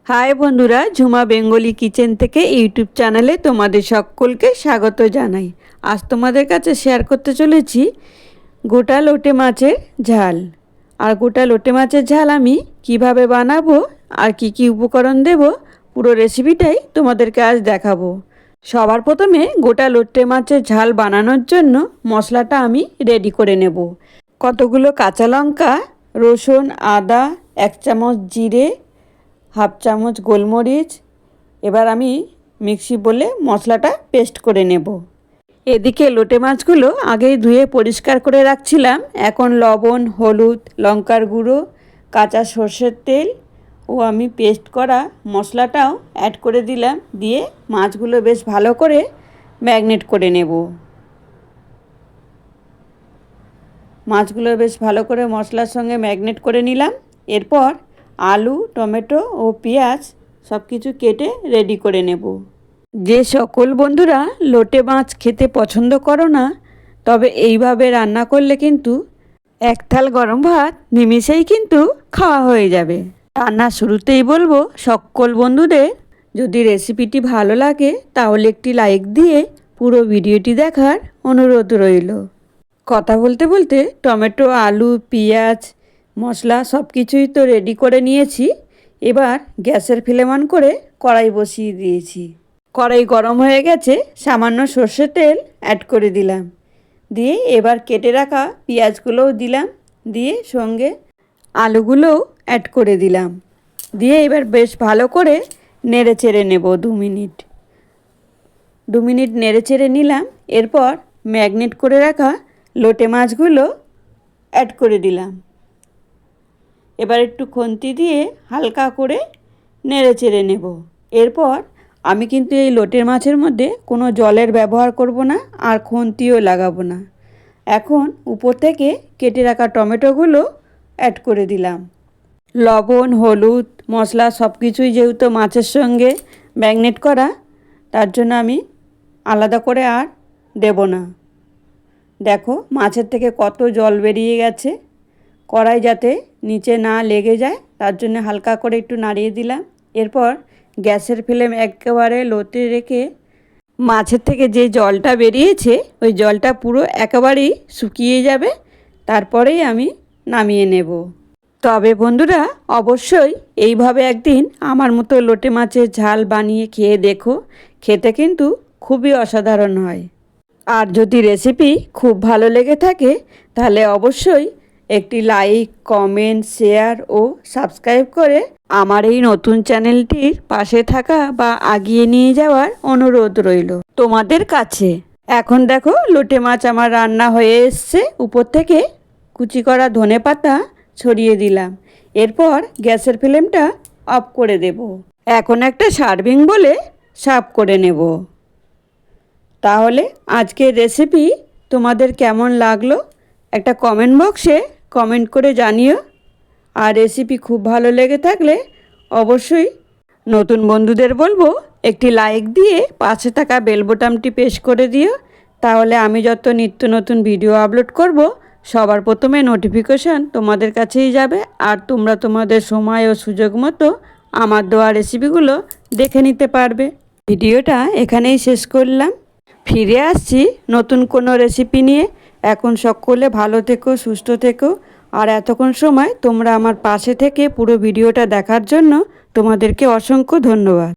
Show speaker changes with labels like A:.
A: High বন্ধুরা, Jhuma Bengali kitchen থেকে YouTube চ্যানেলে তোমাদের সকলকে স্বাগত জানাই। আজ তোমাদের কাছে শেয়ার করতে চলেছি গোটা লোটে মাছের ঝাল। আর গোটা লোটে মাছের ঝাল আমি কিভাবে বানাবো আর কি কি উপকরণ দেব, পুরো রেসিপিটাই তোমাদেরকে আজ দেখাবো। সবার প্রথমে গোটা লোটে মাছের ঝাল বানানোর জন্য মশলাটা আমি রেডি করে নেব। কতগুলো কাঁচা লঙ্কা, রসুন, আদা, 1 চামচ জিরে, হাফ চামচ গোলমরিচ। এবার আমি মিক্সি বলে মশলাটা পেস্ট করে নেব। এদিকে লোটে মাছগুলো আগেই ধুয়ে পরিষ্কার করে রাখছিলাম। এখন লবণ, হলুদ, লঙ্কার গুঁড়ো, কাঁচা সর্ষের তেল ও আমি পেস্ট করা মশলাটাও অ্যাড করে দিলাম। দিয়ে মাছগুলো বেশ ভালো করে ম্যারিনেট করে নেব। মাছগুলো বেশ ভালো করে মশলার সঙ্গে ম্যারিনেট করে নিলাম। এরপর আলু, টমেটো ও পেঁয়াজ সব কিছু কেটে রেডি করে নেব। যে সকল বন্ধুরা লোটে মাছ খেতে পছন্দ করো না, তবে এইভাবে রান্না করলে কিন্তু এক থাল গরম ভাত নিমিষেই কিন্তু খাওয়া হয়ে যাবে। রান্নার শুরুতেই বলবো, সকল বন্ধুদের যদি রেসিপিটি ভালো লাগে তাহলে একটি লাইক দিয়ে পুরো ভিডিওটি দেখার অনুরোধ রইল। কথা বলতে বলতে টমেটো, আলু, পেঁয়াজ, মশলা সব কিছুই তো রেডি করে নিয়েছি। এবার গ্যাসের ফ্লেম অন করে কড়াই বসিয়ে দিয়েছি। কড়াই গরম হয়ে গেছে, সামান্য সর্ষের তেল অ্যাড করে দিলাম। দিয়ে এবার কেটে রাখা পেঁয়াজগুলোও দিলাম, দিয়ে সঙ্গে আলুগুলোও অ্যাড করে দিলাম। দিয়ে এবার বেশ ভালো করে নেড়ে চেড়ে নেব 2 মিনিট। 2 মিনিট নেড়ে চেড়ে নিলাম। এরপর ম্যারিনেট করে রাখা লোটে মাছগুলো অ্যাড করে দিলাম। এবার একটু খুন্তি দিয়ে হালকা করে নেড়ে চেড়ে নেব। এরপর আমি কিন্তু এই লোটের মাছের মধ্যে কোনো জলের ব্যবহার করব না, আর খুন্তিও লাগাবো না। এখন উপর থেকে কেটে রাখা টমেটোগুলো অ্যাড করে দিলাম। লবণ, হলুদ, মশলা সব কিছুই যেহেতু মাছের সঙ্গে ম্যারিনেট করা, তার জন্য আমি আলাদা করে আর দেব না। দেখো মাছের থেকে কত জল বেরিয়ে গেছে। কড়াই যাতে নিচে না লেগে যায় তার জন্য হালকা করে একটু নাড়িয়ে দিলাম। এরপর গ্যাসের ফ্লেম একেবারে লোতে রেখে মাছের থেকে যে জলটা বেরিয়েছে ওই জলটা পুরো একেবারেই শুকিয়ে যাবে, তারপরেই আমি নামিয়ে নেব। তবে বন্ধুরা অবশ্যই এইভাবে একদিন আমার মতো লোটে মাছের ঝাল বানিয়ে খেয়ে দেখো, খেতে কিন্তু খুবই অসাধারণ হয়। আর যদি রেসিপি খুব ভালো লেগে থাকে তাহলে অবশ্যই একটি লাইক, কমেন্ট, শেয়ার ও সাবস্ক্রাইব করে আমার এই নতুন চ্যানেলটির পাশে থাকা বা এগিয়ে নিয়ে যাওয়ার অনুরোধ রইল তোমাদের কাছে। এখন দেখো লোটে মাছ আমার রান্না হয়ে এসছে। উপর থেকে কুচি করা ধনেপাতা ছড়িয়ে দিলাম। এরপর গ্যাসের ফ্লেমটা অফ করে দেব। এখন একটা সার্ভিং বলে সার্ভ করে নেব। তাহলে আজকের রেসিপি তোমাদের কেমন লাগলো একটা কমেন্ট বক্সে কমেন্ট করে জানিও। আর রেসিপি খুব ভালো লেগে থাকলে অবশ্যই নতুন বন্ধুদের বলবো একটি লাইক দিয়ে পাশে থাকা বেল বোতামটি প্রেস করে দিও। তাহলে আমি যত নিত্য নতুন ভিডিও আপলোড করব সবার প্রথমে নোটিফিকেশান তোমাদের কাছেই যাবে। আর তোমরা তোমাদের সময় ও সুযোগ মতো আমার দেওয়া রেসিপিগুলো দেখে নিতে পারবে। ভিডিওটা এখানেই শেষ করলাম। ফিরে আসছি নতুন কোনো রেসিপি নিয়ে। এখন সকলে ভালো থেকো, সুস্থ থেকো। আর এতক্ষণ সময় তোমরা আমার পাশে থেকে পুরো ভিডিওটা দেখার জন্য তোমাদেরকে অসংখ্য ধন্যবাদ।